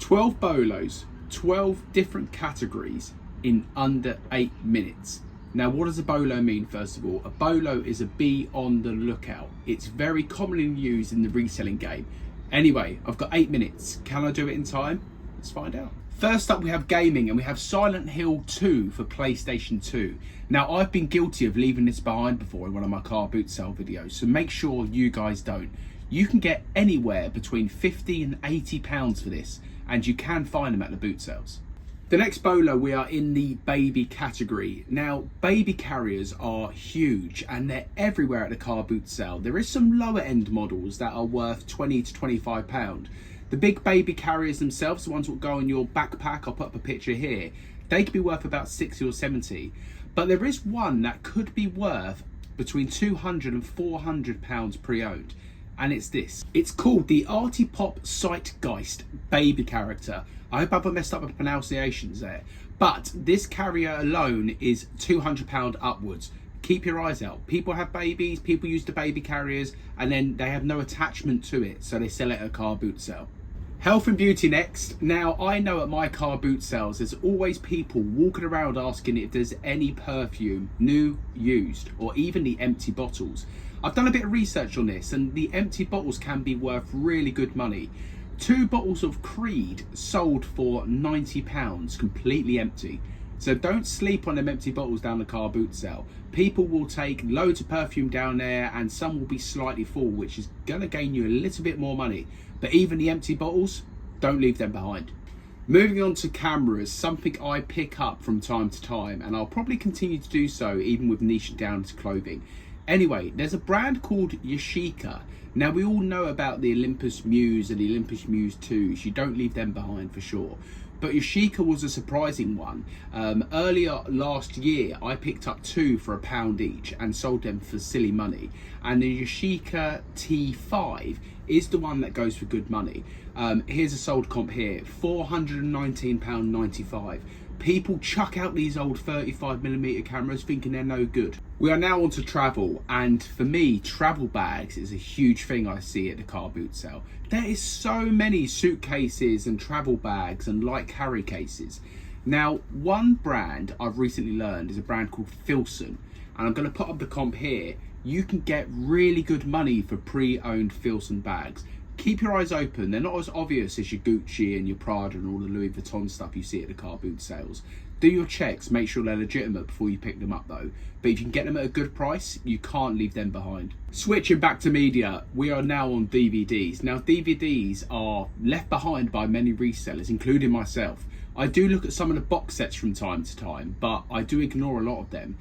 12 Bolos, 12 different categories in under 8 minutes. Now, what does a Bolo mean, first of all? A Bolo is a be on the lookout. It's very commonly used in the reselling game. Anyway, I've got 8 minutes. Can I do it in time? Let's find out. First up, we have gaming, and we have Silent Hill 2 for PlayStation 2. Now, I've been guilty of leaving this behind before in one of my car boot sale videos, so make sure you guys don't. You can get anywhere between 50 and 80 pounds for this, and you can find them at the boot sales. The next Bolo, we are in the baby category. Now, baby carriers are huge and they're everywhere at the car boot sale. There is some lower end models that are worth 20 to 25 pound. The big baby carriers themselves, the ones that go on your backpack, I'll put up a picture here, they could be worth about 60 or 70. But there is one that could be worth between 200 and 400 pounds pre-owned. And it's this. It's called the Artie Pop Zeitgeist baby character. I hope I haven't messed up with pronunciations there. But this carrier alone is £200 upwards. Keep your eyes out. People have babies, people use the baby carriers, and then they have no attachment to it, so they sell it at a car boot sale. Health and beauty next. Now, I know at my car boot sales, there's always people walking around asking if there's any perfume, new, used, or even the empty bottles. I've done a bit of research on this, and the empty bottles can be worth really good money. 2 bottles of Creed sold for £90, completely empty. So don't sleep on them empty bottles down the car boot sale. People will take loads of perfume down there, and some will be slightly full, which is going to gain you a little bit more money. But even the empty bottles, don't leave them behind. Moving on to cameras, something I pick up from time to time, and I'll probably continue to do so even with niche down to clothing. Anyway, there's a brand called Yashica. Now, we all know about the Olympus Muse and the Olympus Muse 2s. You don't leave them behind for sure. But Yashica was a surprising one. Earlier last year, I picked up 2 for £1 each and sold them for silly money. And the Yashica T5 is the one that goes for good money. Here's a sold comp here, £419.95. People chuck out these old 35mm cameras thinking they're no good. We are now on to travel, and for me, travel bags is a huge thing I see at the car boot sale. There is so many suitcases and travel bags and light carry cases. Now, one brand I've recently learned is a brand called Filson, and I'm going to put up the comp here. You can get really good money for pre-owned Filson bags. Keep your eyes open. They're not as obvious as your Gucci and your Prada and all the Louis Vuitton stuff you see at the car boot sales. Do your checks, make sure they're legitimate before you pick them up though. But if you can get them at a good price, you can't leave them behind. Switching back to media, we are now on DVDs. Now, DVDs are left behind by many resellers, including myself. I do look at some of the box sets from time to time, but I do ignore a lot of them.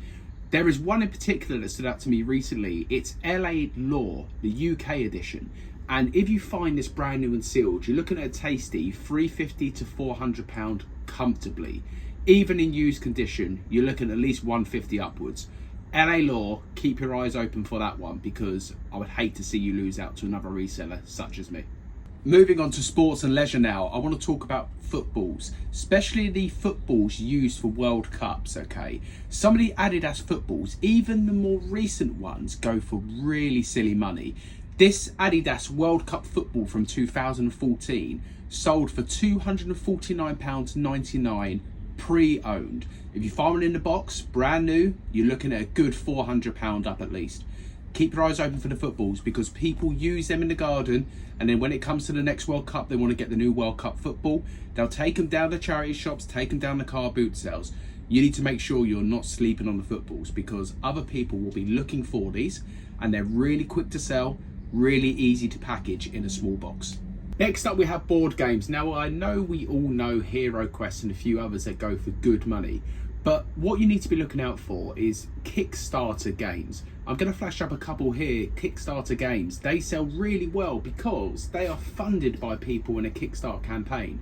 There is one in particular that stood out to me recently. It's LA Law, the UK edition. And if you find this brand new and sealed, you're looking at a tasty £350 to £400 comfortably. Even in used condition, you're looking at least £150 upwards. LA Law, keep your eyes open for that one, because I would hate to see you lose out to another reseller such as me. Moving on to sports and leisure now, I want to talk about footballs, especially the footballs used for World Cups, okay? Some of the Adidas footballs, even the more recent ones, go for really silly money. This Adidas World Cup football from 2014 sold for £249.99 pre-owned. If you find one in the box, brand new, you're looking at a good £400 up at least. Keep your eyes open for the footballs, because people use them in the garden, and then when it comes to the next World Cup, they want to get the new World Cup football. They'll take them down to charity shops, take them down the car boot sales. You need to make sure you're not sleeping on the footballs, because other people will be looking for these, and they're really quick to sell, really easy to package in a small box. Next up, we have board games. Now, I know we all know Hero Quest and a few others that go for good money, but what you need to be looking out for is Kickstarter games. I'm going to flash up a couple here. Kickstarter games, they sell really well because they are funded by people in a Kickstarter campaign.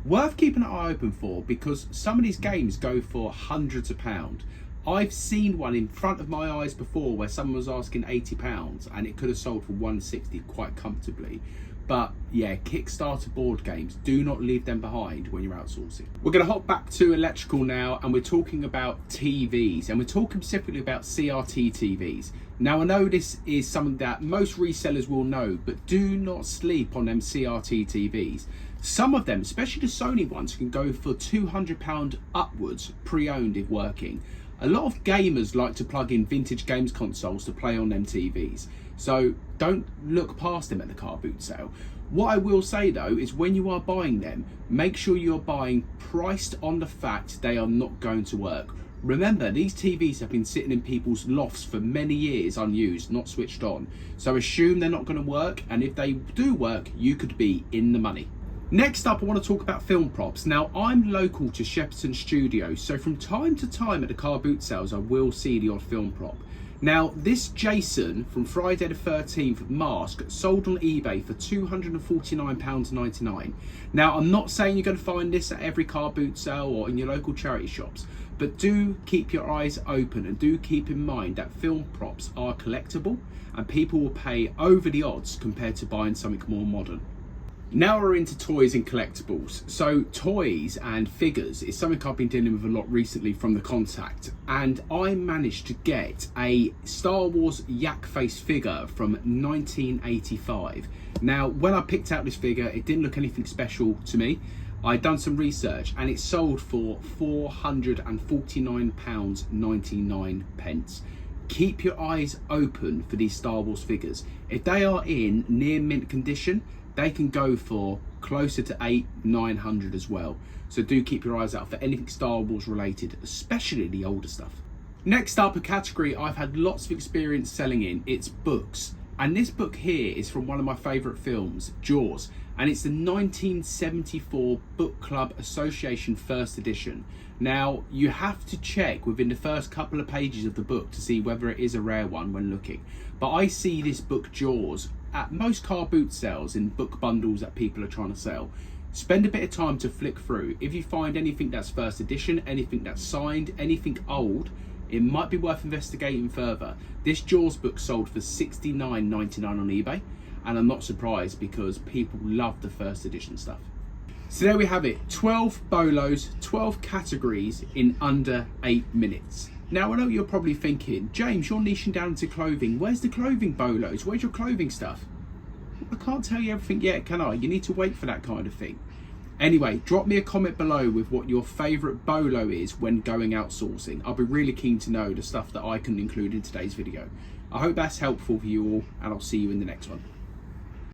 Worth keeping an eye open for, because some of these games go for hundreds of pounds. I've seen one in front of my eyes before where someone was asking £80 and it could have sold for £160 quite comfortably. But yeah, Kickstarter board games, do not leave them behind when you're outsourcing. We're going to hop back to electrical now, and we're talking about TVs, and we're talking specifically about CRT TVs. Now I know this is something that most resellers will know, but do not sleep on them CRT TVs. Some of them, especially the Sony ones, can go for £200 upwards pre-owned if working. A lot of gamers like to plug in vintage games consoles to play on them TVs, so don't look past them at the car boot sale. What I will say though is when you are buying them, make sure you're buying priced on the fact they are not going to work. Remember, these TVs have been sitting in people's lofts for many years unused, not switched on, so assume they're not going to work, and if they do work, you could be in the money. Next up, I want to talk about film props. Now, I'm local to Shepperton Studios, so from time to time at the car boot sales, I will see the odd film prop. Now, this Jason from Friday the 13th mask sold on eBay for £249.99. Now, I'm not saying you're going to find this at every car boot sale or in your local charity shops, but do keep your eyes open and do keep in mind that film props are collectible and people will pay over the odds compared to buying something more modern. Now we're into toys and collectibles. So toys and figures is something I've been dealing with a lot recently from the contact, and I managed to get a Star Wars yak face figure from 1985. Now when I picked out this figure, it didn't look anything special to me. I'd done some research and it sold for £449.99. Keep your eyes open for these Star Wars figures. If they are in near mint condition, they can go for closer to £800-900 as well. So do keep your eyes out for anything Star Wars related, especially the older stuff. Next up, a category I've had lots of experience selling in, it's books. And this book here is from one of my favourite films, Jaws. And it's the 1974 Book Club Association first edition. Now, you have to check within the first couple of pages of the book to see whether it is a rare one when looking. But I see this book, Jaws, at most car boot sales in book bundles that people are trying to sell. Spend a bit of time to flick through. If you find anything that's first edition, anything that's signed, anything old, it might be worth investigating further. This Jaws book sold for $69.99 on eBay, and I'm not surprised because people love the first edition stuff. So there we have it, 12 Bolos, 12 categories in under 8 minutes. Now I know you're probably thinking, James, you're niching down into clothing. Where's the clothing Bolos? Where's your clothing stuff? I can't tell you everything yet, can I? You need to wait for that kind of thing. Anyway, drop me a comment below with what your favourite Bolo is when going outsourcing. I'll be really keen to know the stuff that I can include in today's video. I hope that's helpful for you all, and I'll see you in the next one.